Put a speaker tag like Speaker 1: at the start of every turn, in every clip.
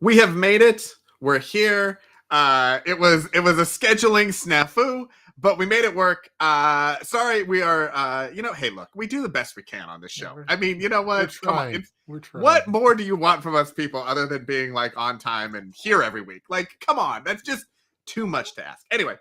Speaker 1: We have made it. We're here. It was a scheduling snafu, but we made it work. Sorry, we are. Hey, look, we do the best we can on this show. I mean, you know what? Come on.
Speaker 2: We're trying.
Speaker 1: What more do you want from us people other than being like on time and here every week? Like, come on, that's just too much to ask. Anyway,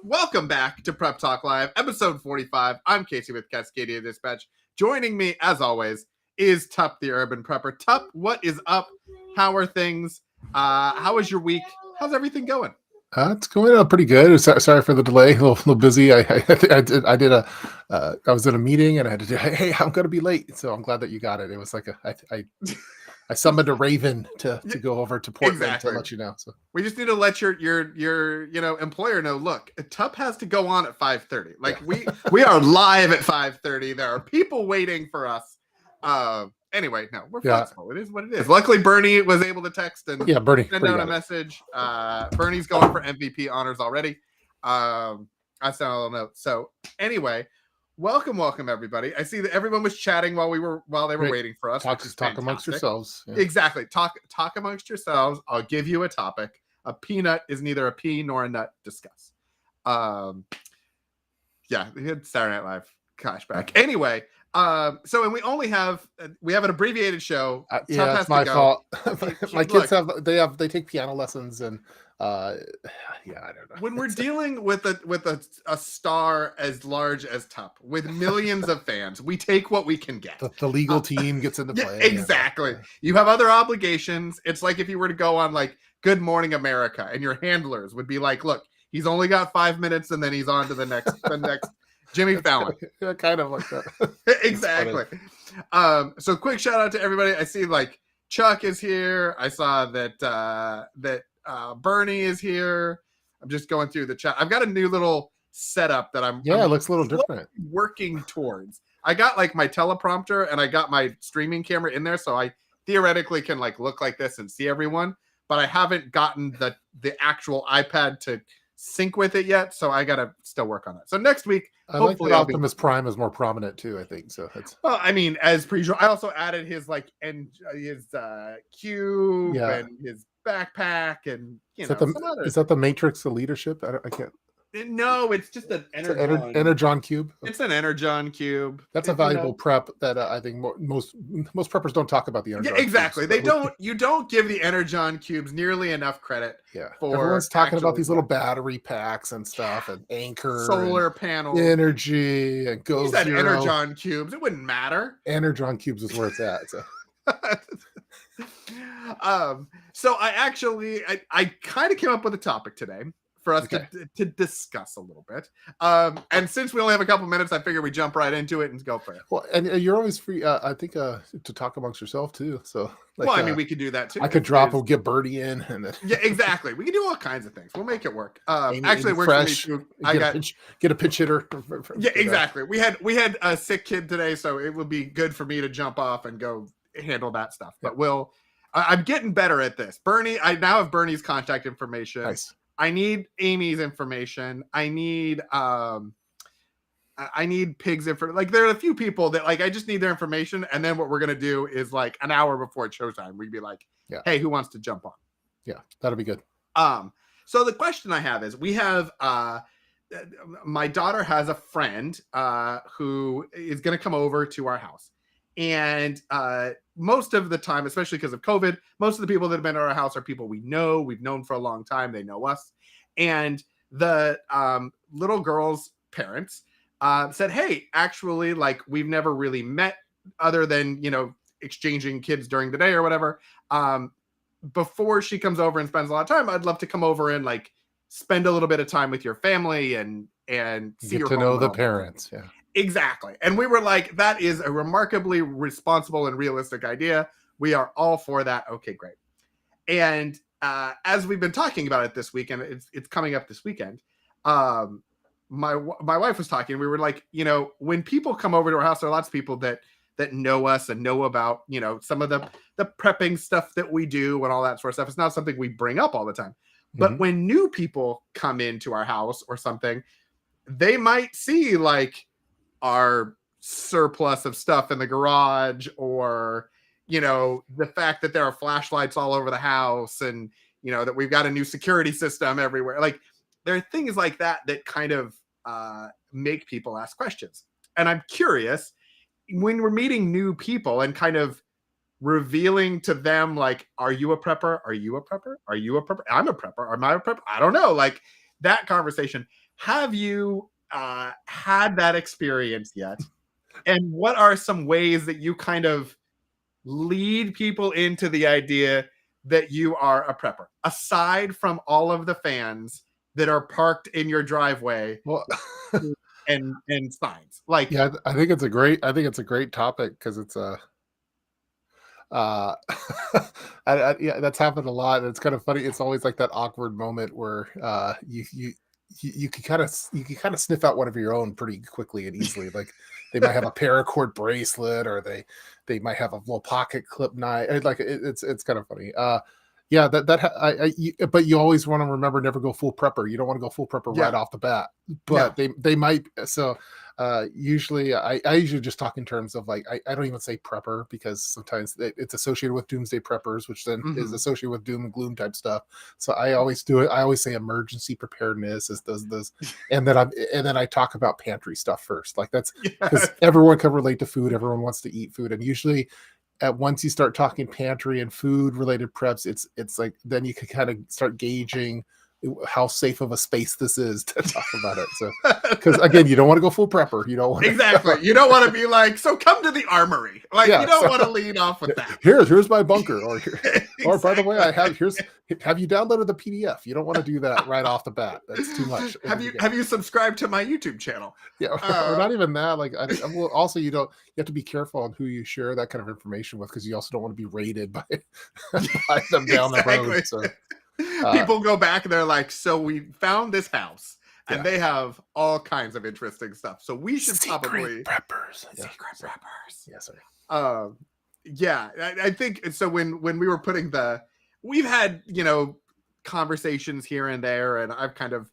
Speaker 1: welcome back to Prep Talk Live, episode 45. I'm Casey with Cascadia Dispatch. Joining me, as always, is Tup, the Urban Prepper. Tup, what is up? How are things? How was your week? How's everything going?
Speaker 2: It's going pretty good. Sorry for the delay. A little busy. I was in a meeting and I had to do. Hey, I'm going to be late. So I'm glad that you got it. It was like I summoned a raven to go over to Portland to let you know. So
Speaker 1: we just need to let your employer know. Look, Tup has to go on at 5:30. Like we are live at 5:30. There are people waiting for us. Anyway, no, we're flexible. It is what it is. Luckily, Bernie was able to text and send out a message. Bernie's going for MVP honors already. I sent a little note. So anyway, welcome everybody. I see that everyone was chatting while they were waiting for us.
Speaker 2: Talk amongst yourselves.
Speaker 1: Yeah. Exactly. Talk amongst yourselves. I'll give you a topic. A peanut is neither a pea nor a nut. Discuss. Yeah, we had Saturday Night Live cashback. Anyway. So we have an abbreviated show.
Speaker 2: Yeah, it's my fault. My kids they take piano lessons and I don't know.
Speaker 1: When we're dealing with a star as large as Tup with millions of fans, we take what we can get.
Speaker 2: The legal team gets into play.
Speaker 1: Yeah, exactly. Yeah. You have other obligations. It's like if you were to go on like Good Morning America and your handlers would be like, look, he's only got 5 minutes and then he's on to the next Jimmy Fallon.
Speaker 2: Kind of like that.
Speaker 1: Exactly. So quick shout out to everybody. I see like Chuck is here. I saw that Bernie is here. I'm just going through the chat. I've got a new little setup that I'm
Speaker 2: it looks a little different.
Speaker 1: Working towards. I got like my teleprompter and I got my streaming camera in there, so I theoretically can like look like this and see everyone, but I haven't gotten the actual iPad to sync with it yet, so I gotta still work on that. So next week, hopefully,
Speaker 2: Optimus Prime is more prominent too. I think so.
Speaker 1: Well, I mean, as per usual, I also added his his cube and his backpack, and is
Speaker 2: that the Matrix of leadership? I can't.
Speaker 1: No, it's just an
Speaker 2: Energon cube.
Speaker 1: It's an Energon cube.
Speaker 2: That's a valuable prep that I think most preppers don't talk about the Energon.
Speaker 1: Yeah, exactly. Cubes. You don't give the Energon cubes nearly enough credit.
Speaker 2: Yeah, everyone's talking about these little battery packs and stuff, and anchor,
Speaker 1: solar panel,
Speaker 2: energy, and go.
Speaker 1: You said Energon cubes. It wouldn't matter.
Speaker 2: Energon cubes is where it's at. So.
Speaker 1: So I kind of came up with a topic today for us to discuss a little bit. And since we only have a couple minutes, I figure we jump right into it and go for it.
Speaker 2: Well, and you're always free, I think, to talk amongst yourself too. So,
Speaker 1: we could do that too.
Speaker 2: I could and get Birdie in, and then
Speaker 1: yeah, exactly. We can do all kinds of things. We'll make it work. Actually, it works for me too.
Speaker 2: Get a pitch hitter.
Speaker 1: Yeah, exactly. We had a sick kid today, so it would be good for me to jump off and go handle that stuff. But I'm getting better at this. Bernie, I now have Bernie's contact information.
Speaker 2: Nice.
Speaker 1: I need Amy's information. I need Pig's information. Like there are a few people that like I just need their information, and then what we're gonna do is like an hour before it's showtime, we'd be like, "Hey, who wants to jump on?"
Speaker 2: Yeah, that'll be good.
Speaker 1: So the question I have is, we have my daughter has a friend who is gonna come over to our house, and most of the time, especially because of COVID, most of the people that have been at our house are people we've known for a long time. They know us. And the little girl's parents said, hey, actually, like we've never really met other than, exchanging kids during the day or whatever. Before she comes over and spends a lot of time, I'd love to come over and like spend a little bit of time with your family and see
Speaker 2: get to know the parents. Yeah.
Speaker 1: Exactly. And we were like, that is a remarkably responsible and realistic idea. We are all for that. Okay, great. And as we've been talking about it this weekend, it's coming up this weekend. My wife was talking. We were like, when people come over to our house, there are lots of people that know us and know about, some of the prepping stuff that we do and all that sort of stuff. It's not something we bring up all the time. But when new people come into our house or something, they might see like our surplus of stuff in the garage, or the fact that there are flashlights all over the house, and that we've got a new security system everywhere. Like, there are things like that that kind of make people ask questions. And I'm curious, when we're meeting new people and kind of revealing to them, like, are you a prepper? Are you a prepper? Are you a prepper? I'm a prepper. Am I a prepper? I don't know. Like, that conversation. Have you had that experience yet? And what are some ways that you kind of lead people into the idea that you are a prepper, aside from all of the fans that are parked in your driveway
Speaker 2: Well,
Speaker 1: and signs? Like,
Speaker 2: yeah, I think it's a great topic because it's a uh yeah, that's happened a lot, and it's kind of funny. It's always like that awkward moment where you can kind of sniff out one of your own pretty quickly and easily. Like, they might have a paracord bracelet, or they might have a little pocket clip knife. Like, it's kind of funny. Yeah, but you always want to remember, never go full prepper. You don't want to go full prepper right off the bat, but they might. So usually I usually just talk in terms of, like, I don't even say prepper, because sometimes it's associated with doomsday preppers, which then is associated with doom and gloom type stuff. So I always do it. I always say emergency preparedness is those, and then I talk about pantry stuff first. Like, that's because everyone can relate to food. Everyone wants to eat food, and usually once you start talking pantry and food related preps, it's like, then you can kind of start gauging how safe of a space this is to talk about it. So, because again, you don't want to go full prepper. You don't want
Speaker 1: you don't want to be like, so come to the armory. Like, you don't want to lead off with that.
Speaker 2: Here's my bunker, or or by the way, have you downloaded the PDF? You don't want to do that right off the bat. That's too much.
Speaker 1: Have you subscribed to my YouTube channel?
Speaker 2: Yeah, or not even that. Like, well, also, you have to be careful on who you share that kind of information with, because you also don't want to be raided by them down the road. So
Speaker 1: people go back and they're like, so we found this house and they have all kinds of interesting stuff, so we should probably
Speaker 2: preppers.
Speaker 1: Secret preppers.
Speaker 2: Yeah, sorry.
Speaker 1: Yeah, I think so. When we were putting we've had conversations here and there, and I've kind of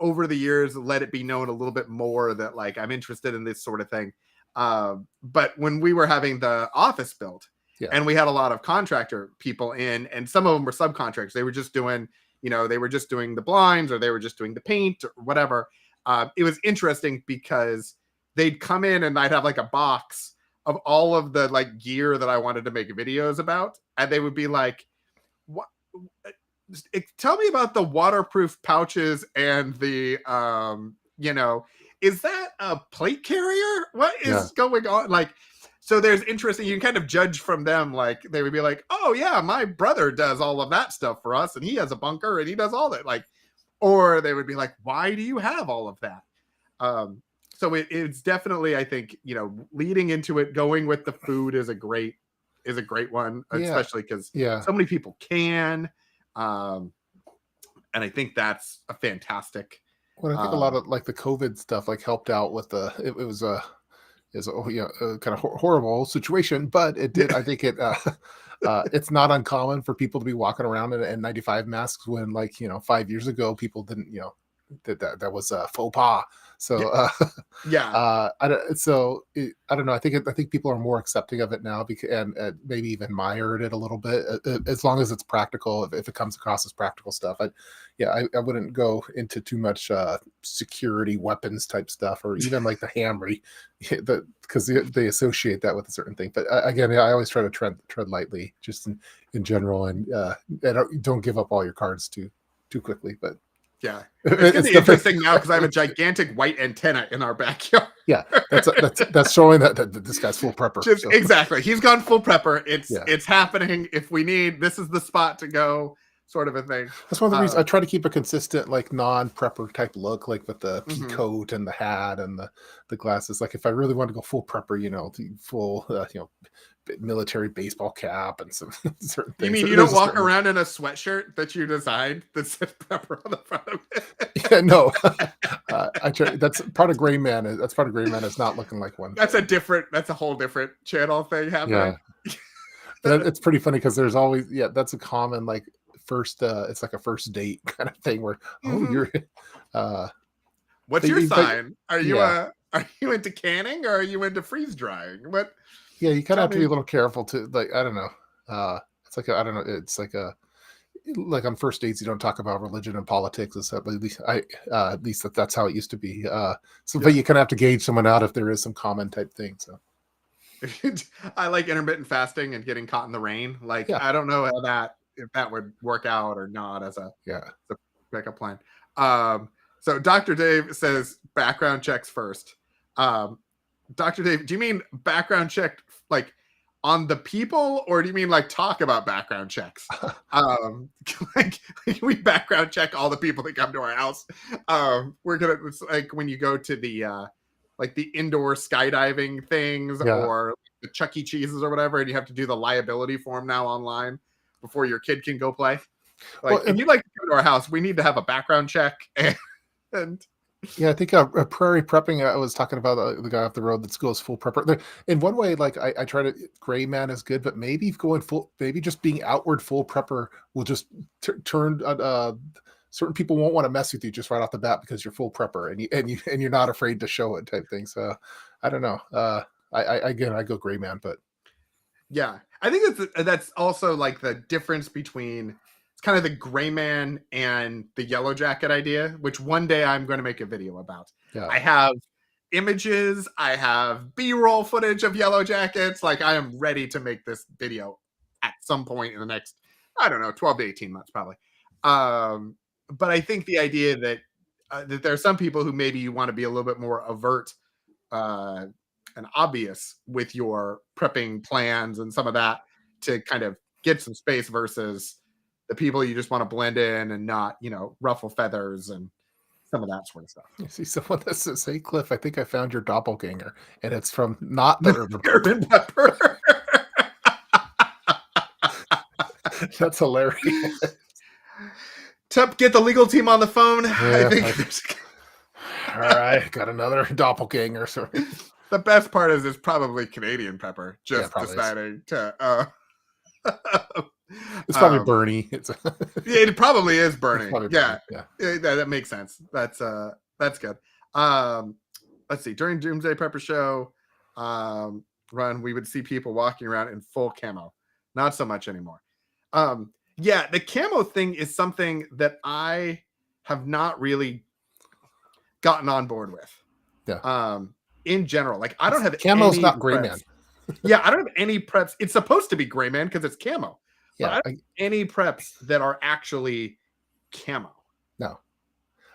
Speaker 1: over the years let it be known a little bit more that, like, I'm interested in this sort of thing. But when we were having the office built, and we had a lot of contractor people in, and some of them were subcontractors. They were just doing, they were just doing the blinds, or they were just doing the paint, or whatever. It was interesting because they'd come in and I'd have like a box of all of the, like, gear that I wanted to make videos about. And they would be like, what? Tell me about the waterproof pouches and the, is that a plate carrier? What is going on? Like, so there's interesting, you can kind of judge from them. Like, they would be like, oh yeah, my brother does all of that stuff for us, and he has a bunker and he does all that. Like, or they would be like, why do you have all of that? So it's definitely, I think, leading into it, going with the food is a great one, especially because so many people can. And I think that's a fantastic.
Speaker 2: Well, I think a lot of, like, the COVID stuff, like, helped out with it was a kind of horrible situation, but it did. I think it's not uncommon for people to be walking around in N95 masks when, like, 5 years ago, people didn't, that was a faux pas. So I don't know. I think people are more accepting of it now, because and maybe even mired it a little bit, as long as it's practical. If it comes across as practical stuff, I wouldn't go into too much security weapons type stuff, or even like the hammer, because they associate that with a certain thing. But again, I always try to tread lightly, just in general, and don't give up all your cards too quickly. But
Speaker 1: yeah, it's gonna be interesting now, because I have a gigantic white antenna in our backyard.
Speaker 2: Yeah, that's showing that this guy's full prepper.
Speaker 1: Exactly, he's gone full prepper. It's happening. If we need, this is the spot to go, sort of a thing.
Speaker 2: That's one of the reasons I try to keep a consistent, like, non-prepper type look, like with the pea coat and the hat and the glasses. Like, if I really want to go full prepper, the full military baseball cap and some certain things.
Speaker 1: You mean you don't walk around in a sweatshirt that you designed that says prepper on the front of it?
Speaker 2: Yeah, no. I try, that's part of Gray Man. That's part of Gray Man is not looking like one.
Speaker 1: That's a whole different channel thing happening.
Speaker 2: Yeah. It's pretty funny, because there's always that's a common, like, first it's like a first date kind of thing where you're
Speaker 1: what's your sign? Are you into canning, or are you into freeze drying? What?
Speaker 2: Yeah, you kind of
Speaker 1: Tell
Speaker 2: have to be
Speaker 1: me.
Speaker 2: a little careful to like. I don't know. It's like I don't know. It's like on first dates you don't talk about religion and politics and stuff. But at least that's how it used to be. So, but
Speaker 1: Yeah.
Speaker 2: you kind of have to gauge someone out if there is some common type thing. So
Speaker 1: I like intermittent fasting and getting caught in the rain. Like,
Speaker 2: yeah,
Speaker 1: I don't know how that if that would work out or not
Speaker 2: yeah.
Speaker 1: as a backup plan. Um, so Dr. Dave says background checks first. Um, Dr. Dave, do you mean background check like on the people, or do you mean like talk about background checks? Um, like, we background check all the people that come to our house. We're gonna, it's like when you go to the like the indoor skydiving things
Speaker 2: Yeah.
Speaker 1: or the Chuck E. Cheese's or whatever, and you have to do the liability form now online before your kid can go play.
Speaker 2: Well,
Speaker 1: Like, if
Speaker 2: and
Speaker 1: you'd like to come to our house, we need to have a background check and
Speaker 2: yeah, I think prairie prepping. I was talking about the guy off the road that goes full prepper. In one way, like I try to gray man is good, but maybe going full, maybe just being outward full prepper will just turn. Certain people won't want to mess with you just right off the bat because you're full prepper and you're not afraid to show it type thing. So I don't know. Again I go gray man, but
Speaker 1: yeah, I think that's also like the difference between it's kind of the gray man and the yellow jacket idea, which one day I'm going to make a video about.
Speaker 2: yeah,
Speaker 1: I have images, I have B-roll footage of yellow jackets. Like, I am ready to make this video at some point in the next, I don't know, 12 to 18 months probably. But I think the idea that there are some people who maybe you want to be a little bit more overt uh, and obvious with your prepping plans and some of that to kind of get some space versus the people you just want to blend in and not, ruffle feathers and some of that sort of stuff.
Speaker 2: you see someone that says, "Hey Cliff, I think I found your doppelganger," and it's from not the urban.
Speaker 1: Urban pepper.
Speaker 2: That's hilarious.
Speaker 1: Tup, get the legal team on the phone. I
Speaker 2: Yeah,
Speaker 1: think
Speaker 2: all right, got another doppelganger. So
Speaker 1: the best part is it's probably Canadian pepper
Speaker 2: yeah,
Speaker 1: just
Speaker 2: probably is.
Speaker 1: deciding to
Speaker 2: It's probably Bernie. It's
Speaker 1: it probably is burning. Yeah.
Speaker 2: Bernie.
Speaker 1: That makes sense. That's good. Let's see. During Doomsday Prepper Show run, we would see people walking around in full camo. Not so much anymore. Yeah, the camo thing is something that I have not really gotten on board with.
Speaker 2: Yeah.
Speaker 1: In general, like, I don't have
Speaker 2: Camo's
Speaker 1: any
Speaker 2: not gray
Speaker 1: preps.
Speaker 2: man.
Speaker 1: Yeah, I don't have any preps. It's supposed to be gray man because it's camo. But I
Speaker 2: Yeah.
Speaker 1: don't have any preps that are actually camo.
Speaker 2: No.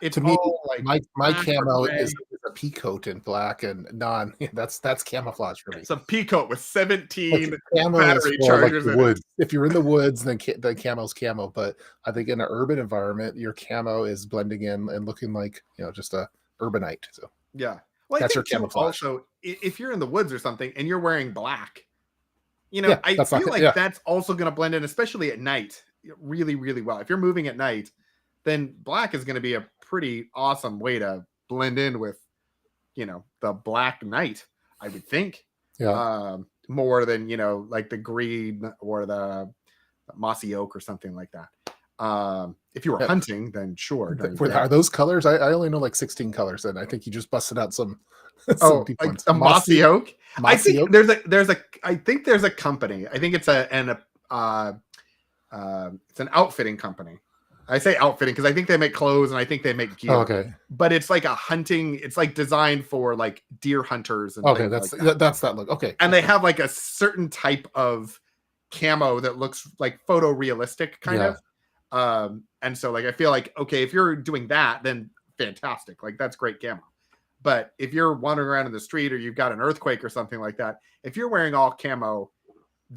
Speaker 1: It's
Speaker 2: To me,
Speaker 1: all like
Speaker 2: my
Speaker 1: black or
Speaker 2: camo
Speaker 1: gray.
Speaker 2: is a pea coat in black and non. That's camouflage for me.
Speaker 1: It's a pea coat with 17
Speaker 2: Camo is
Speaker 1: battery
Speaker 2: for like
Speaker 1: chargers
Speaker 2: the
Speaker 1: in it.
Speaker 2: woods. If you're in the woods, then the camo's camo. But I think in an urban environment, your camo is blending in and looking like just a urbanite. So
Speaker 1: Yeah. Well, I
Speaker 2: that's your
Speaker 1: think too,
Speaker 2: camouflage.
Speaker 1: also, if you're in the woods or something and you're wearing black,
Speaker 2: Yeah,
Speaker 1: I
Speaker 2: that's not
Speaker 1: feel like
Speaker 2: yeah.
Speaker 1: that's also going to blend in, especially at night, really, really well. If you're moving at night, then black is going to be a pretty awesome way to blend in with, the black night, I would think.
Speaker 2: Yeah.
Speaker 1: More than, like the green or the mossy oak or something like that. If you were
Speaker 2: Yeah.
Speaker 1: hunting, then sure.
Speaker 2: Are those colors? I only know like 16 colors, and I think you just busted out some deep
Speaker 1: Like
Speaker 2: ones.
Speaker 1: a mossy oak. I
Speaker 2: Mossy
Speaker 1: think
Speaker 2: oak.
Speaker 1: there's a company. I think it's it's an outfitting company. I say outfitting because I think they make clothes and I think they make gear.
Speaker 2: Oh, okay.
Speaker 1: But it's like it's like designed for like deer hunters and
Speaker 2: Okay,
Speaker 1: things like that.
Speaker 2: that's that look. Okay.
Speaker 1: And they have like a certain type of camo that looks like photorealistic kind
Speaker 2: Yeah.
Speaker 1: of. And so, like, I feel like, okay, if you're doing that, then fantastic. Like, that's great camo. But if you're wandering around in the street or you've got an earthquake or something like that, if you're wearing all camo,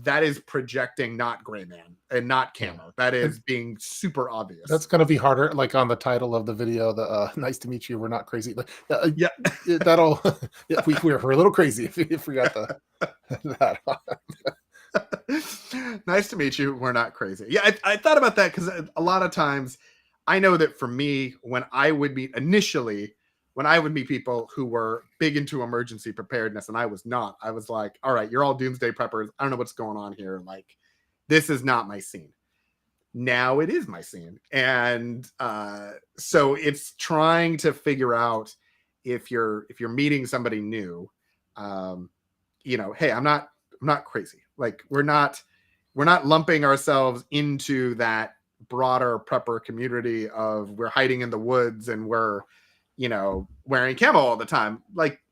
Speaker 1: that is projecting not gray man and not camo. That is being super obvious.
Speaker 2: That's going to be harder. Like on the title of the video, the nice to meet you. We're not crazy.
Speaker 1: Yeah.
Speaker 2: That'll, we're a little crazy if we got that.
Speaker 1: Nice to meet you. We're not crazy. Yeah, I thought about that because a lot of times I know that for me, when I would meet people who were big into emergency preparedness and I was not, I was like, all right, you're all doomsday preppers. I don't know what's going on here. Like, this is not my scene. Now it is my scene. And so it's trying to figure out if you're meeting somebody new, hey, I'm not not crazy. Like we're not lumping ourselves into that broader prepper community of we're hiding in the woods and we're, wearing camo all the time. Like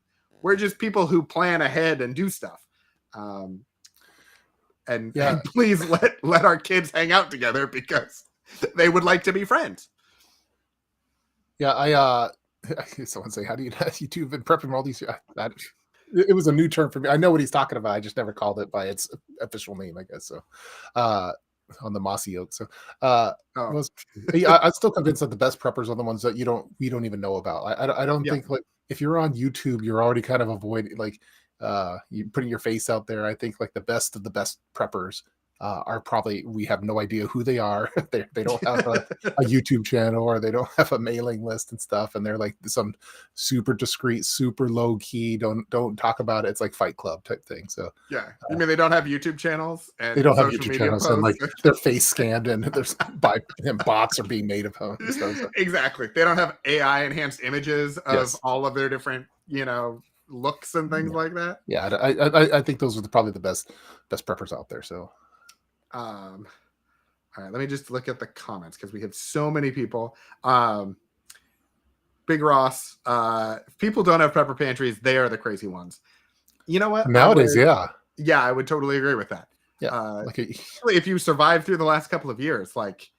Speaker 1: we're just people who plan ahead and do stuff. And please let our kids hang out together because they would like to be friends.
Speaker 2: Yeah, someone say, how do you you've been prepping all these? It was a new term for me. I know what he's talking about. I just never called it by its official name, I guess. So, on the mossy oak. So, I'm still convinced that the best preppers are the ones that we don't even know about. I don't think like if you're on YouTube, you're already kind of avoiding like you putting your face out there. I think like the best of the best preppers are probably, we have no idea who they are. They don't have a YouTube channel, or they don't have a mailing list and stuff, and they're like some super discreet, super low key, don't talk about it. It's like Fight Club type thing. So
Speaker 1: yeah, you mean they don't have YouTube channels and
Speaker 2: they don't have YouTube channels posts? And like their face scanned and there's bots are being made of them and stuff. So.
Speaker 1: Exactly, they don't have AI enhanced images of all of their different looks and things like that.
Speaker 2: Yeah, I think those are probably the best preppers out there. So
Speaker 1: all right, let me just look at the comments because we have so many people. Big Ross, if people don't have prepper pantries, they are the crazy ones. You know what?
Speaker 2: Nowadays,
Speaker 1: I would totally agree with that.
Speaker 2: Yeah,
Speaker 1: if you survived through the last couple of years, like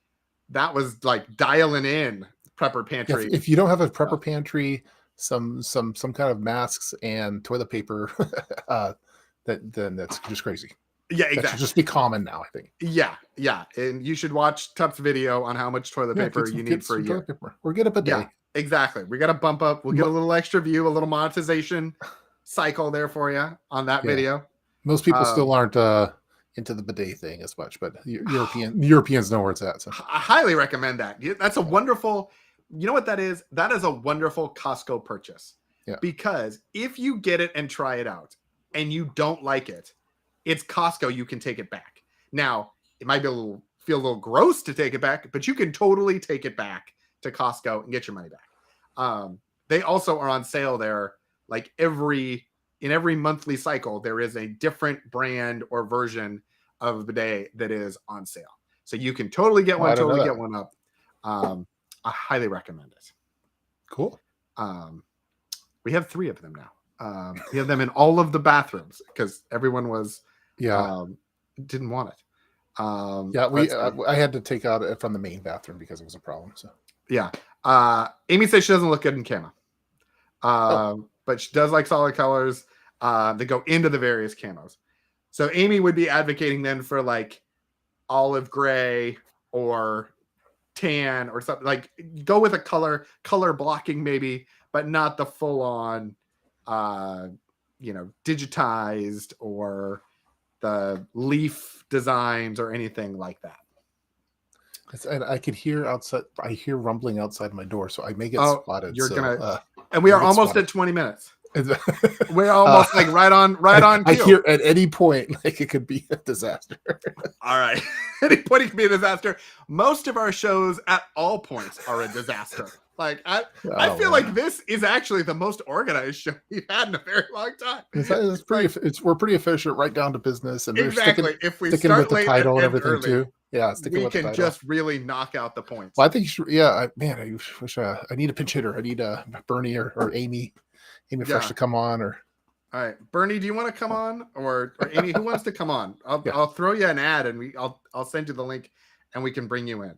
Speaker 1: that was like dialing in prepper pantry.
Speaker 2: Yeah, if you don't have a prepper pantry, some kind of masks and toilet paper, then that's just crazy.
Speaker 1: Yeah, exactly.
Speaker 2: That should just be common now, I think.
Speaker 1: Yeah, and you should watch Tup's video on how much toilet paper you need for a year.
Speaker 2: Or get a bidet.
Speaker 1: Yeah, exactly. We got to bump up. We'll get a little extra view, a little monetization cycle there for you on that video.
Speaker 2: Most people still aren't into the bidet thing as much, but Europeans know where it's at. So
Speaker 1: I highly recommend that. That's a wonderful. You know what that is? That is a wonderful Costco purchase.
Speaker 2: Yeah.
Speaker 1: Because if you get it and try it out and you don't like it, it's Costco. You can take it back. Now, it might feel a little gross to take it back, but you can totally take it back to Costco and get your money back. They also are on sale there. Like in every monthly cycle, there is a different brand or version of bidet that is on sale. So you can totally get one, totally get one up. I highly recommend it.
Speaker 2: Cool.
Speaker 1: We have 3 of them now. We have them in all of the bathrooms because everyone was didn't want it.
Speaker 2: I had to take out it from the main bathroom because it was a problem. So
Speaker 1: yeah. Amy says she doesn't look good in camo. But she does like solid colors that go into the various camos. So Amy would be advocating then for like olive gray or tan or something, like go with a color blocking maybe, but not the full on digitized or the leaf designs or anything like that.
Speaker 2: And I could hear outside. I hear rumbling outside my door, so I may get spotted.
Speaker 1: You're gonna, and we are almost at 20 minutes. We're almost like right on cue.
Speaker 2: I hear at any point like it could be a disaster.
Speaker 1: All right, any point it could be a disaster. Most of our shows at all points are a disaster. Like I feel like this is actually the most organized show we've had in a very long time.
Speaker 2: We're pretty efficient, right down to business, and
Speaker 1: exactly. If we
Speaker 2: sticking
Speaker 1: start
Speaker 2: with the title and everything
Speaker 1: early,
Speaker 2: too,
Speaker 1: we can just really knock out the points.
Speaker 2: Well, I think you should. Yeah, I wish I need a pinch hitter. I need Bernie or Amy Fresh to come on. Or
Speaker 1: all right, Bernie, do you want to come on, or Amy? Who wants to come on? I'll throw you an ad, and I'll send you the link, and we can bring you in.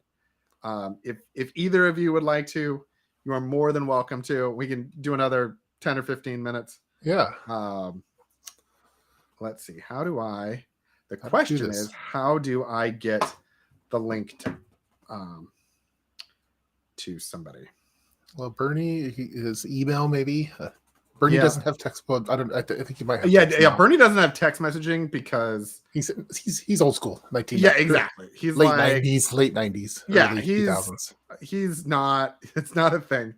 Speaker 1: If either of you would like to, you are more than welcome to. We can do another 10 or 15 minutes.
Speaker 2: Yeah.
Speaker 1: Let's see. The question is, how do I get the link to somebody?
Speaker 2: Well, Bernie, his email maybe. Bernie doesn't have text. Well, I think he might have.
Speaker 1: Yeah. Bernie doesn't have text messaging because
Speaker 2: he's old school. 19.
Speaker 1: Yeah, exactly. He's
Speaker 2: late 90s.
Speaker 1: Yeah, he's 2000s. He's not. It's not a thing.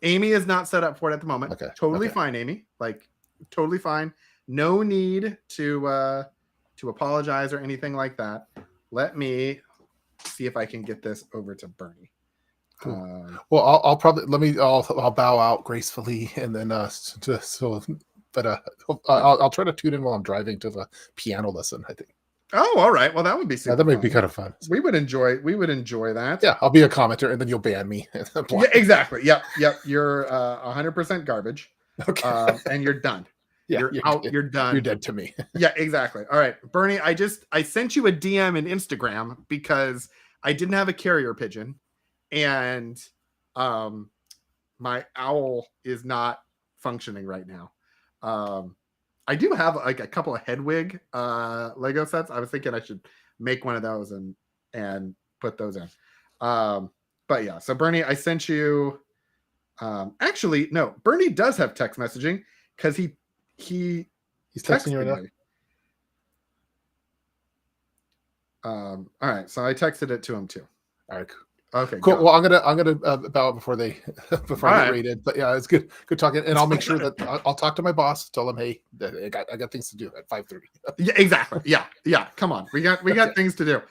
Speaker 1: Amy is not set up for it at the moment.
Speaker 2: Okay.
Speaker 1: Totally fine, Amy. Like totally fine. No need to apologize or anything like that. Let me see if I can get this over to Bernie.
Speaker 2: Cool. Well, I'll bow out gracefully, and then so but I'll try to tune in while I'm driving to the piano lesson. I think.
Speaker 1: Oh, all right. Well, that would be super
Speaker 2: That might be
Speaker 1: fun.
Speaker 2: kind of fun.
Speaker 1: We would enjoy that.
Speaker 2: Yeah, I'll be a commenter, and then you'll ban me.
Speaker 1: Yeah, exactly. Yep. You're 100% garbage.
Speaker 2: Okay.
Speaker 1: And you're done.
Speaker 2: Yeah,
Speaker 1: You're out.
Speaker 2: dead.
Speaker 1: You're done.
Speaker 2: You're dead to me.
Speaker 1: Yeah, exactly. All right, Bernie. I sent you a DM in Instagram because I didn't have a carrier pigeon, and my owl is not functioning right now. I do have like a couple of Hedwig Lego sets. I was thinking I should make one of those and put those in. But yeah, so Bernie, I sent you. Actually, no, Bernie does have text messaging because he's
Speaker 2: texting you right now.
Speaker 1: All right, so I texted it to him too.
Speaker 2: All right, cool.
Speaker 1: Okay,
Speaker 2: cool. Well, I'm gonna bow before I get rated. But yeah, it's good talking, and I'll make sure that I'll talk to my boss, tell him, hey, I got things to do at 5:30.
Speaker 1: Yeah, exactly. Yeah. Come on, we got things to do.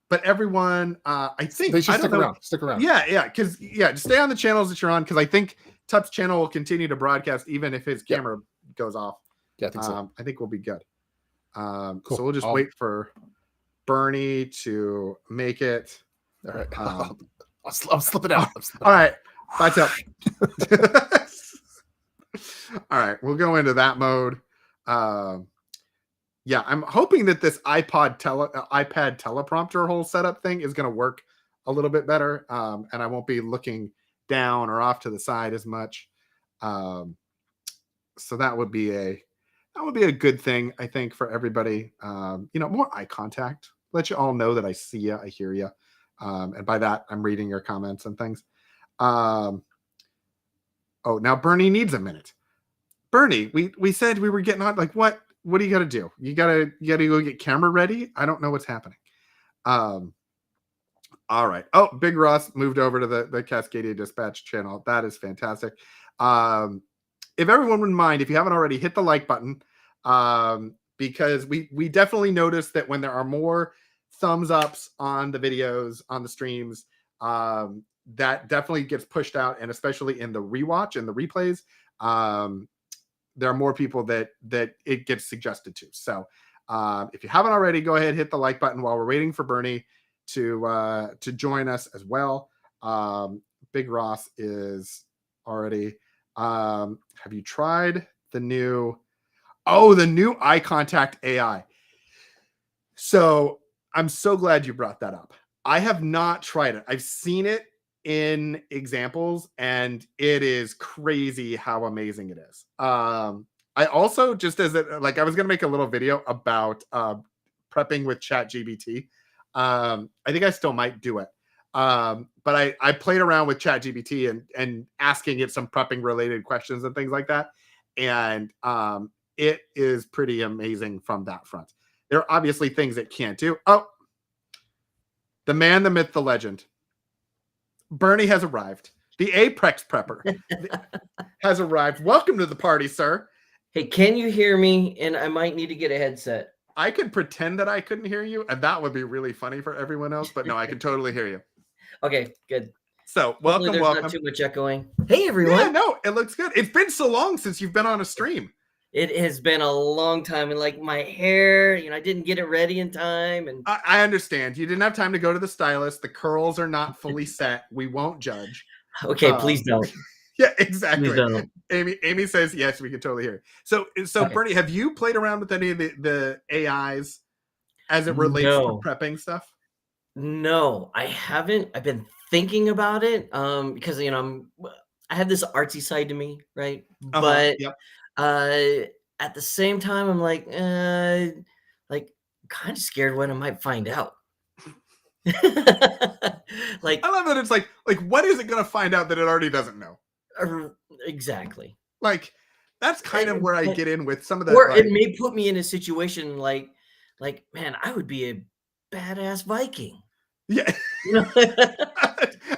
Speaker 1: But everyone, I think
Speaker 2: they should stick around.
Speaker 1: Yeah, because just stay on the channels that you're on, because I think Tut's channel will continue to broadcast even if his camera goes off.
Speaker 2: Yeah, I think so.
Speaker 1: I think we'll be good.
Speaker 2: Cool.
Speaker 1: So we'll just wait for Bernie to make it.
Speaker 2: All right. I'm slipping out.
Speaker 1: All right. Bye, Tut. All right. We'll go into that mode. Yeah, I'm hoping that this iPad teleprompter whole setup thing is going to work a little bit better, and I won't be looking down or off to the side as much. So that would be a good thing, I think, for everybody. More eye contact. Let you all know that I see you, I hear you, and by that I'm reading your comments and things. Oh, now Bernie needs a minute. Bernie, we said we were getting on. Like, what do you got to do? You gotta go get camera ready. I don't know what's happening. All right. Oh, Big Ross moved over to the Cascadia Dispatch channel. That is fantastic. If everyone wouldn't mind, if you haven't already, hit the like button, because we definitely notice that when there are more thumbs ups on the videos, on the streams, that definitely gets pushed out, and especially in the rewatch and the replays, there are more people that it gets suggested to. So if you haven't already, go ahead, hit the like button while we're waiting for Bernie to join us as well. Big Ross is already. Have you tried the new eye contact AI? So I'm so glad you brought that up. I have not tried it. I've seen it in examples, and it is crazy how amazing it is. I also, just as I was gonna make a little video about prepping with ChatGPT. I think I still might do it. But I played around with ChatGPT and asking it some prepping related questions and things like that, and it is pretty amazing from that front. There are obviously things it can't do. Oh, the man, the myth, the legend. Bernie has arrived. The Apex Prepper has arrived. Welcome to the party, sir.
Speaker 3: Hey, can you hear me? And I might need to get a headset.
Speaker 1: I could pretend that I couldn't hear you, and that would be really funny for everyone else. But no, I can totally hear you.
Speaker 3: Okay, good.
Speaker 1: So welcome.
Speaker 3: Not too much echoing. Hey, everyone.
Speaker 1: Yeah, no, it looks good. It's been so long since you've been on a stream.
Speaker 3: It has been a long time, and like my hair, I didn't get it ready in time. And
Speaker 1: I understand. You didn't have time to go to the stylist. The curls are not fully set. We won't judge.
Speaker 3: Okay, please don't.
Speaker 1: Yeah, exactly.
Speaker 3: Please don't.
Speaker 1: Amy says yes. We can totally hear. So okay. Bernie, have you played around with any of the AIs as it relates to prepping stuff?
Speaker 3: No, I haven't. I've been thinking about it because I have this artsy side to me, right? But at the same time, I'm like kind of scared what I might find out.
Speaker 1: Like, I love that it's like what is it going to find out that it already doesn't know?
Speaker 3: Exactly.
Speaker 1: Like, that's kind of where I get in with some of the.
Speaker 3: Or it may put me in a situation like, man, I would be a badass Viking.
Speaker 1: Yeah.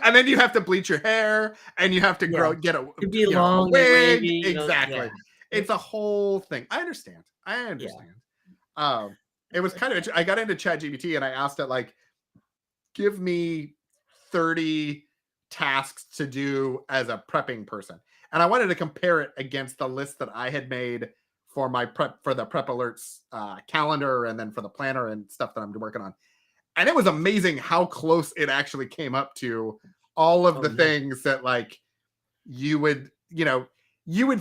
Speaker 1: And then you have to bleach your hair, and you have to get a
Speaker 3: long
Speaker 1: wig.
Speaker 3: Wavy,
Speaker 1: exactly. It's a whole thing. I understand.
Speaker 3: Yeah.
Speaker 1: It was kind of. I got into ChatGPT and I asked it, like, give me 30 tasks to do as a prepping person, and I wanted to compare it against the list that I had made for my the prep alerts calendar, and then for the planner and stuff that I'm working on. And it was amazing how close it actually came up to all of the things that like you would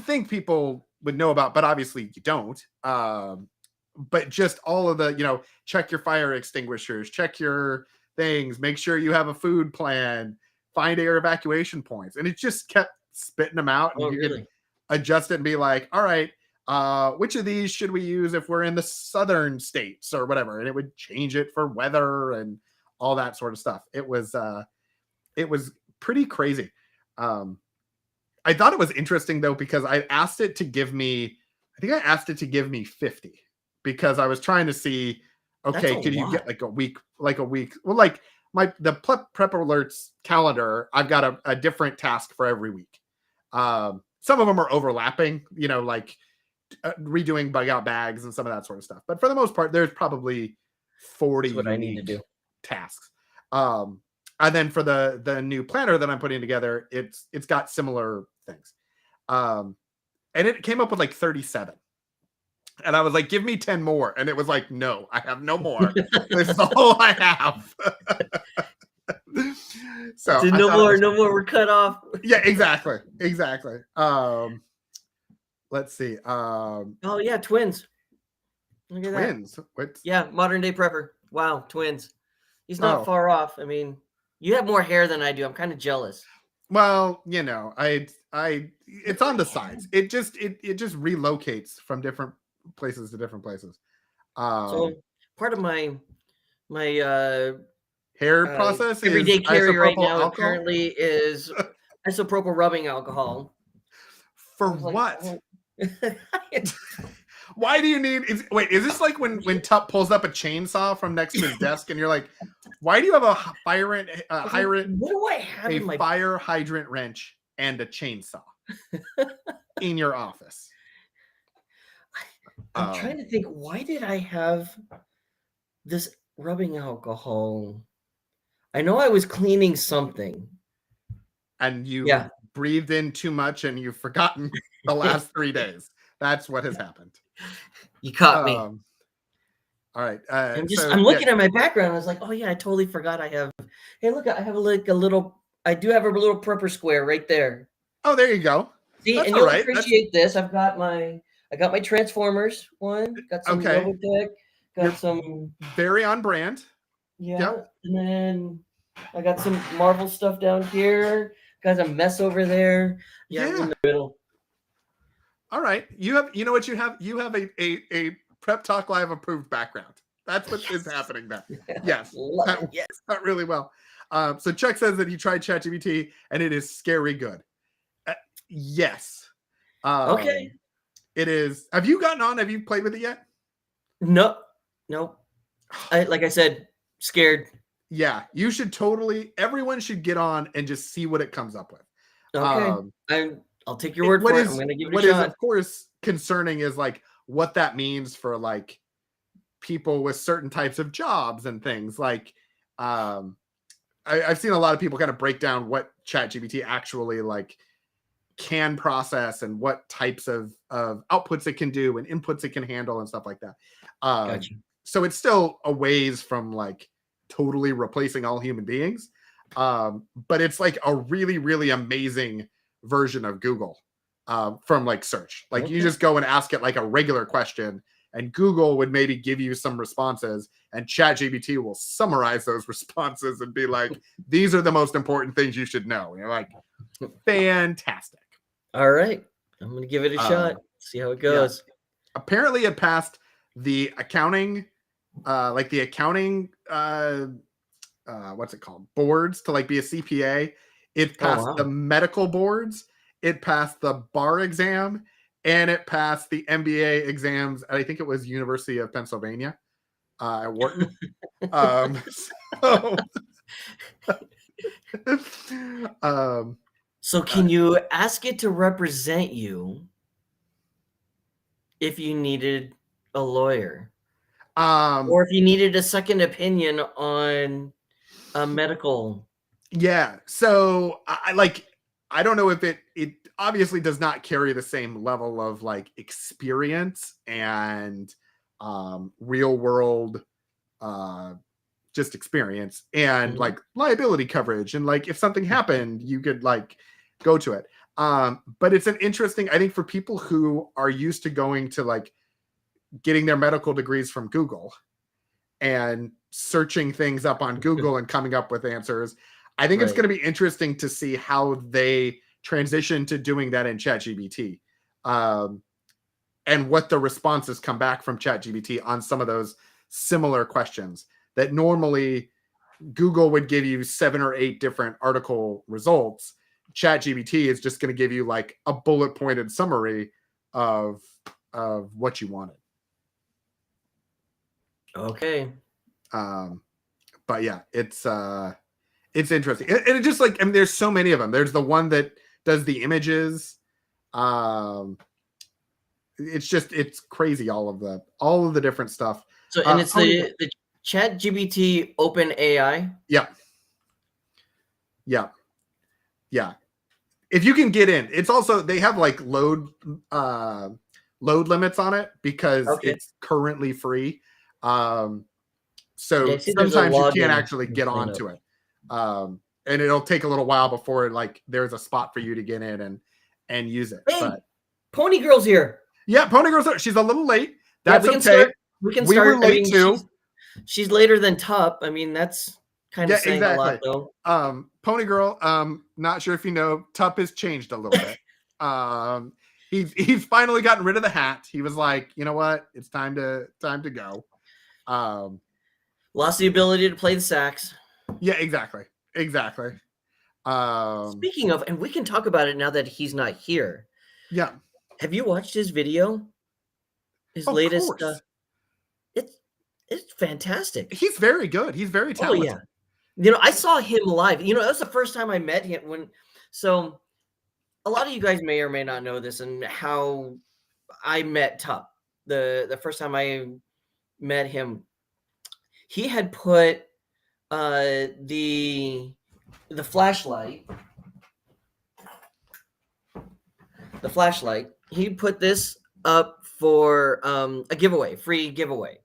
Speaker 1: think people would know about, but obviously you don't. But just all of the, check your fire extinguishers, check your things, make sure you have a food plan, find air evacuation points. And it just kept spitting them out, and could adjust it and be like, all right, which of these should we use if we're in the southern states or whatever? And it would change it for weather and all that sort of stuff. It was pretty crazy. I thought it was interesting though, because I asked it to give me 50, because I was trying to see, okay, could you get like a week? Well, like the prep alerts calendar, I've got a different task for every week. Some of them are overlapping, like redoing bug out bags and some of that sort of stuff. But for the most part, there's probably 40
Speaker 3: what I need to do
Speaker 1: tasks. And then for the new planner that I'm putting together, it's got similar things. And it came up with like 37. And I was like, give me 10 more. And it was like, no, I have no more. This is all I have. So
Speaker 3: no more, we're cut off.
Speaker 1: Yeah, exactly. Let's see.
Speaker 3: Oh yeah, twins. Look at
Speaker 1: twins.
Speaker 3: That. Yeah, modern day prepper. Wow, twins. He's not far off. I mean, you have more hair than I do. I'm kind of jealous.
Speaker 1: Well, it's on the sides. It just relocates from different places to different places.
Speaker 3: So part of my
Speaker 1: hair process
Speaker 3: everyday carry right now apparently is isopropyl rubbing alcohol.
Speaker 1: For what? Why do you need? Is this like when Tup pulls up a chainsaw from next to his desk, and you're like, why do you have a fire hydrant wrench and a chainsaw in your office?
Speaker 3: I'm trying to think, why did I have this rubbing alcohol? I know I was cleaning something.
Speaker 1: And you breathed in too much, and you've forgotten the last 3 days. That's what has happened.
Speaker 3: You caught me.
Speaker 1: All right.
Speaker 3: I'm looking at my background. I was like, oh yeah, I totally forgot I have. Hey, look, I have I do have a little prepper square right there.
Speaker 1: Oh, there you go.
Speaker 3: See, that's and you'll appreciate this. I got my Transformers one. Got some Robotech. Got some
Speaker 1: very on brand.
Speaker 3: Yeah. Yep. And then I got some Marvel stuff down here. Got a mess over there. Yeah. In the middle.
Speaker 1: All right. You have a Prep Talk Live approved background. That's what is happening there. Yes. Not really well. So Chuck says that he tried ChatGPT and it is scary good. Yes.
Speaker 3: Okay.
Speaker 1: It is. Have you gotten on? Have you played with it yet?
Speaker 3: No. Like I said, scared.
Speaker 1: Yeah, you should totally. Everyone should get on and just see what it comes up with.
Speaker 3: Okay. I'll take your word for it. I'm going to give it a shot. What is,
Speaker 1: of course, concerning is like what that means for like people with certain types of jobs and things. Like, I've seen a lot of people kind of break down what ChatGPT actually like can process and what types of outputs it can do and inputs it can handle and stuff like that.
Speaker 3: Gotcha.
Speaker 1: So it's still a ways from like totally replacing all human beings. But it's like a really, really amazing version of Google from like search. Like you just go and ask it like a regular question and Google would maybe give you some responses and ChatGPT will summarize those responses and be like, these are the most important things you should know. And you're like, fantastic.
Speaker 3: All right. I'm going to give it a shot. See how it goes.
Speaker 1: Yeah. Apparently it passed the accounting, what's it called? Boards to like be a CPA. It passed the medical boards. It passed the bar exam and it passed the MBA exams. I think it was University of Pennsylvania at Wharton.
Speaker 3: So can you ask it to represent you if you needed a lawyer? Or if you needed a second opinion on a medical?
Speaker 1: Yeah. So I like I don't know if it obviously does not carry the same level of like experience and real world just experience and like liability coverage, and like if something happened you could like go to it. But it's an interesting, I think, for people who are used to going to like getting their medical degrees from Google and searching things up on Google and coming up with answers. I think it's going to be interesting to see how they transition to doing that in ChatGPT, and what the responses come back from ChatGPT on some of those similar questions that normally Google would give you 7 or 8 different article results. ChatGPT is just going to give you like a bullet pointed summary of what you wanted.
Speaker 3: Okay.
Speaker 1: But yeah, it's interesting. And it just like, I mean, there's so many of them. There's the one that does the images. It's crazy. All of the different stuff.
Speaker 3: So, and it's the ChatGPT Open AI.
Speaker 1: Yeah. If you can get in, it's also, they have like load limits on it because it's currently free. So sometimes you can't actually get onto it. And it'll take a little while before like there's a spot for you to get in and use it.
Speaker 3: Hey, but Pony Girl's here.
Speaker 1: Yeah, Pony Girl's here. She's a little late. That's okay.
Speaker 3: We were late too. She's later than Tup. I mean, that's kind of saying a lot, though.
Speaker 1: Pony Girl, not sure if you know, Tup has changed a little bit. He's finally gotten rid of the hat. He was like, you know what? It's time to go.
Speaker 3: Lost the ability to play the sax.
Speaker 1: Yeah, exactly. Speaking
Speaker 3: of, and we can talk about it now that he's not here.
Speaker 1: Yeah.
Speaker 3: Have you watched his video? His latest. It's fantastic.
Speaker 1: He's very good. He's very talented.
Speaker 3: Oh, yeah. I saw him live. That was the first time I met him. So a lot of you guys may or may not know this and how I met Tup. The first time I met him, he had put the flashlight. The flashlight. He put this up for a giveaway, free giveaway.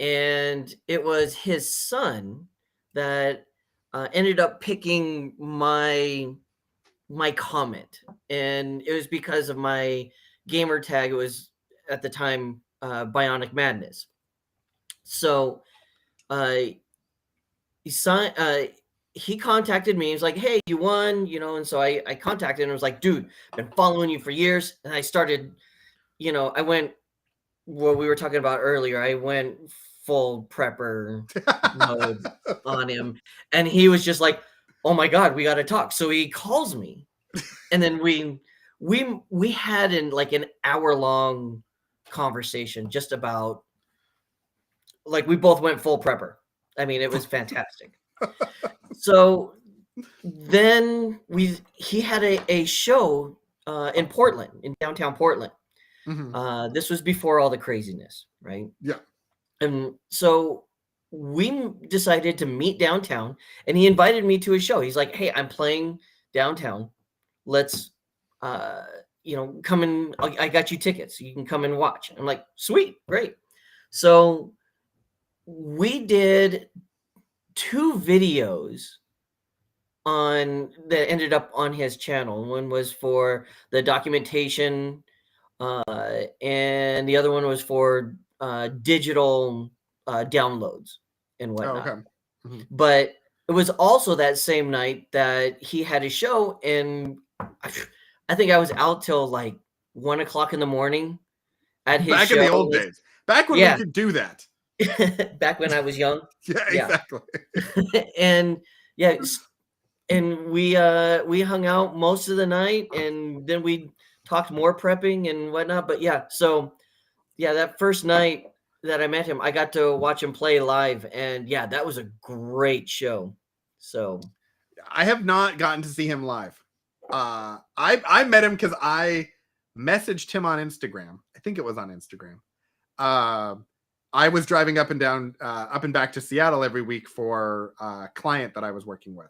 Speaker 3: And it was his son that ended up picking my comment. And it was because of my gamer tag. It was at the time Bionic Madness. So he contacted me. He was like, hey, you won, and so I contacted him and was like, dude, I've been following you for years. And I started, I went, what we were talking about earlier, I went full prepper mode on him. And he was just like, oh my God, we got to talk. So he calls me. And then we had an hour-long conversation just about, like, we both went full prepper. I mean, it was fantastic. So then he had a show in Portland, in downtown Portland. Mm-hmm. This was before all the craziness, right?
Speaker 1: Yeah.
Speaker 3: And so we decided to meet downtown, and he invited me to his show. He's like, hey, I'm playing downtown. Let's, come in. I got you tickets. You can come and watch. I'm like, sweet, great. So we did 2 videos that ended up on his channel. One was for the documentation, and the other one was for digital downloads and whatnot. Oh, okay. Mm-hmm. But it was also that same night that he had a show, and I think I was out till like 1:00 in the morning at his
Speaker 1: back
Speaker 3: show.
Speaker 1: In the old days, back when we could do that.
Speaker 3: Back when I was young.
Speaker 1: Yeah, exactly.
Speaker 3: And we hung out most of the night, and then we talked more prepping and whatnot. But so that first night that I met him, I got to watch him play live, and that was a great show. So
Speaker 1: I have not gotten to see him live. I met him because I messaged him on Instagram. I think it was on Instagram. I was driving up and back to Seattle every week for a client that I was working with.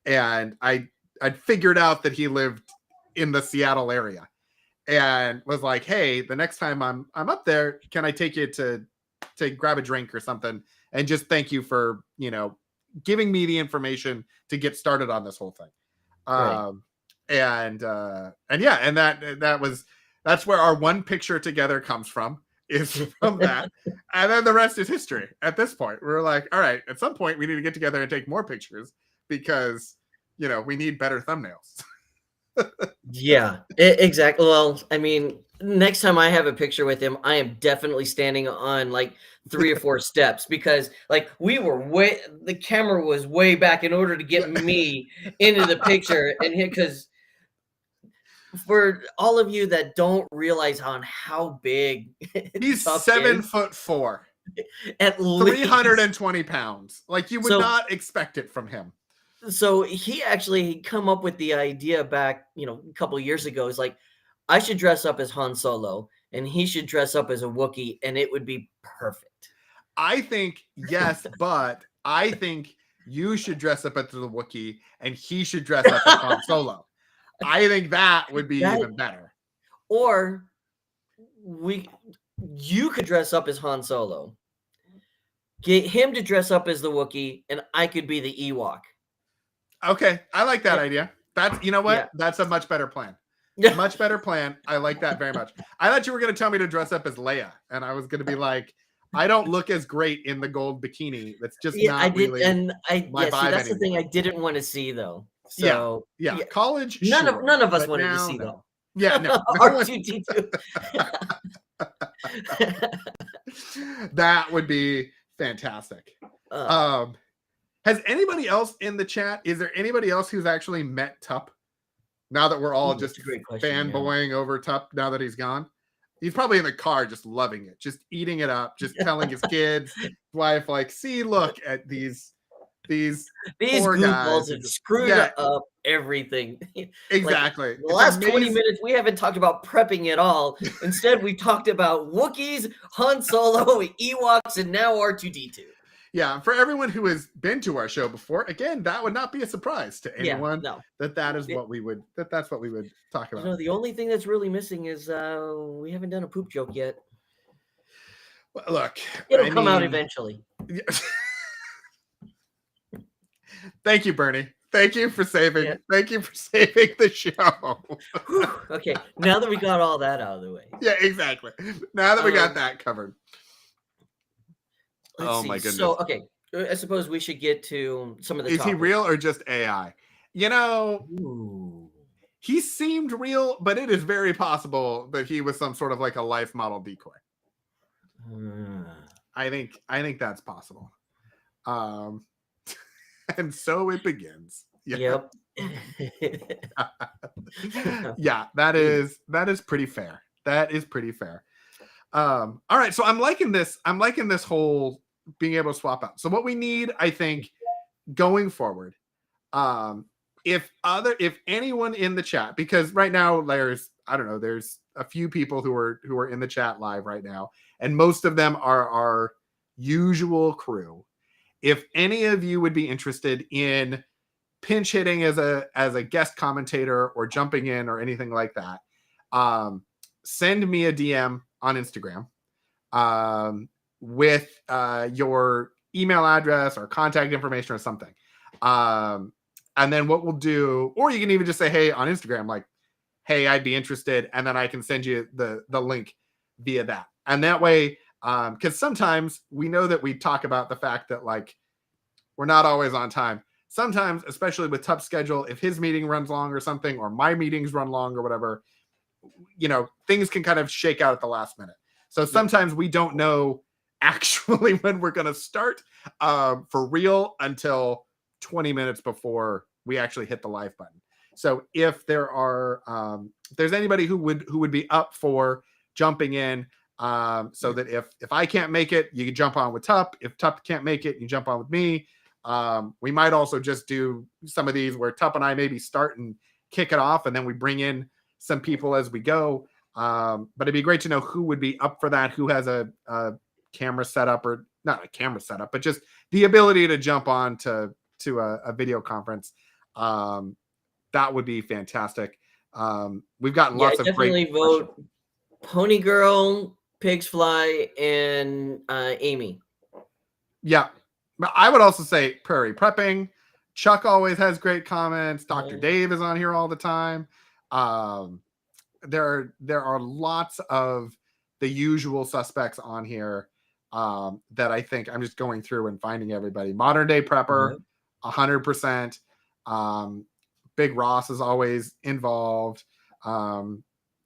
Speaker 1: And I I'd figured out that he lived in the Seattle area, and was like, hey, the next time I'm up there, can I take you to grab a drink or something, and just thank you for, you know, giving me the information to get started on this whole thing.
Speaker 3: Right.
Speaker 1: And yeah, and that's where our one picture together comes from, is from that. And then the rest is history. At this point, we're like, all right, at some point we need to get together and take more pictures, because, you know, we need better thumbnails.
Speaker 3: Yeah, exactly. Well, I mean, next time I have a picture with him, I am definitely standing on like 3 or 4 steps, because like the camera was way back in order to get me into the picture, and because for all of you that don't realize how big
Speaker 1: He's
Speaker 3: Tup
Speaker 1: 7'4",
Speaker 3: at least
Speaker 1: 320 pounds. Like, you would not expect it from him.
Speaker 3: So he actually come up with the idea back, you know, a couple of years ago. It's like, I should dress up as Han Solo and he should dress up as a Wookiee, and it would be perfect.
Speaker 1: I think, yes, but I think you should dress up as the Wookiee and he should dress up as Han Solo. I think that would be even better.
Speaker 3: Or you could dress up as Han Solo, get him to dress up as the Wookiee, and I could be the Ewok.
Speaker 1: Okay, I like that idea. That's, you know what? Yeah. That's a much better plan. Much better plan. I like that very much. I thought you were going to tell me to dress up as Leia, and I was going to be like, I don't look as great in the gold bikini. That's just not really my vibe.
Speaker 3: That's the thing I didn't want to see, though. So
Speaker 1: yeah. College.
Speaker 3: None of us wanted to see though.
Speaker 1: Yeah, no.
Speaker 3: R2D2.
Speaker 1: That would be fantastic. Has anybody else in the chat? Is there anybody else who's actually met Tup? Now that we're all just fanboying over Tup now that he's gone. He's probably in the car just loving it, just eating it up, just telling his kids, wife, like, see, look at these
Speaker 3: goofballs have screwed up everything.
Speaker 1: Exactly.
Speaker 3: Like, the last 20 minutes, we haven't talked about prepping at all. Instead, we talked about Wookiees, Han Solo, Ewoks, and now R2D2.
Speaker 1: Yeah, for everyone who has been to our show before, again, that would not be a surprise to anyone. That's what we would talk about.
Speaker 3: You know, the only thing that's really missing is we haven't done a poop joke yet.
Speaker 1: Well, look,
Speaker 3: it'll come out eventually.
Speaker 1: Thank you, Bernie. Thank you for saving. Yeah. Thank you for saving the show.
Speaker 3: Okay, now that we got all that out of the way.
Speaker 1: Yeah, exactly. Now that we got that covered.
Speaker 3: Oh my goodness. So, okay, I suppose we should get to some of the
Speaker 1: topics. He real or just AI? You know, he seemed real, but it is very possible that he was some sort of like a life model decoy. I think that's possible. And so it begins.
Speaker 3: Yep.
Speaker 1: Yeah, that is pretty fair. That is pretty fair. All right, so I'm liking this whole being able to swap out. So what we need, I think, going forward, if anyone in the chat, because right now there's a few people who are in the chat live right now, and most of them are our usual crew. If any of you would be interested in pinch hitting as a guest commentator or jumping in or anything like that, send me a DM on Instagram with your email address or contact information or something. And then what we'll do, or you can even just say, hey, on Instagram, like, hey, I'd be interested. And then I can send you the link via that. And that way, because sometimes we know that we talk about the fact that, like, we're not always on time. Sometimes, especially with Tup's schedule, if his meeting runs long or something, or my meetings run long or whatever, you know, things can kind of shake out at the last minute. So sometimes we don't know actually when we're going to start for real until 20 minutes before we actually hit the live button. So if there are, if there's anybody who would be up for jumping in, so that if I can't make it, you can jump on with Tup. If Tup can't make it, you jump on with me. We might also just do some of these where Tup and I maybe start and kick it off, and then we bring in some people as we go. But it'd be great to know who would be up for that, who has a camera setup, or not a camera setup, but just the ability to jump on to a video conference. that would be fantastic. We've gotten
Speaker 3: Yeah,
Speaker 1: lots
Speaker 3: I
Speaker 1: of great
Speaker 3: definitely
Speaker 1: questions.
Speaker 3: vote Pony Girl, Pigs Fly, and Amy.
Speaker 1: Yeah, but I would also say Prairie Prepping. Chuck always has great comments. Dr. Dave is on here all the time. There are lots of the usual suspects on here that I think I'm just going through and finding everybody. Modern Day Prepper, 100%. Big Ross is always involved.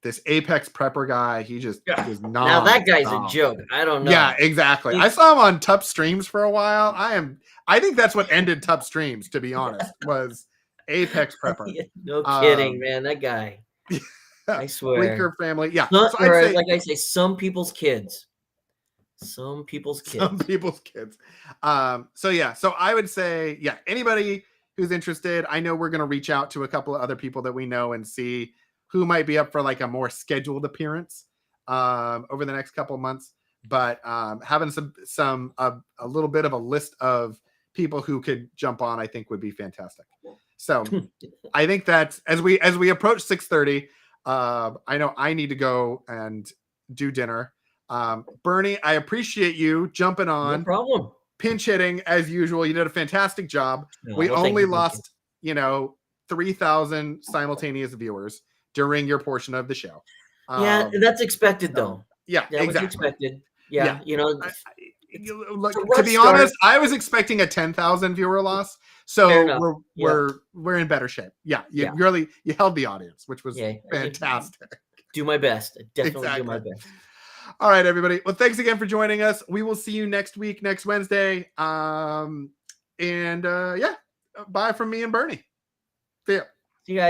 Speaker 1: This Apex Prepper guy, he just is not.
Speaker 3: Now that guy's a joke. I don't know.
Speaker 1: Yeah, exactly. I saw him on Tup Streams for a while. I think that's what ended Tup Streams, to be honest, was Apex Prepper.
Speaker 3: No kidding, man. That guy. I swear.
Speaker 1: Bleaker family. Yeah.
Speaker 3: So
Speaker 1: I'd say,
Speaker 3: like I say, some people's kids. Some people's kids.
Speaker 1: Some people's kids. So yeah. So I would say, yeah, anybody who's interested, I know we're going to reach out to a couple of other people that we know and see who might be up for like a more scheduled appearance over the next couple of months. But having a little bit of a list of people who could jump on, I think would be fantastic. So I think that's as we approach 6:30. I know I need to go and do dinner. Bernie, I appreciate you jumping on.
Speaker 3: No problem.
Speaker 1: Pinch hitting as usual. You did a fantastic job. We only lost, 3,000 simultaneous viewers during your portion of the show.
Speaker 3: Yeah, that's expected though.
Speaker 1: Yeah,
Speaker 3: that
Speaker 1: exactly.
Speaker 3: was expected. Yeah.
Speaker 1: To be honest, I was expecting a 10,000 viewer loss. So we're in better shape. Yeah, you held the audience, which was fantastic.
Speaker 3: Do my best. I definitely do my best.
Speaker 1: All right, everybody. Well, thanks again for joining us. We will see you next week, next Wednesday. Bye from me and Bernie. See ya.
Speaker 3: See you guys.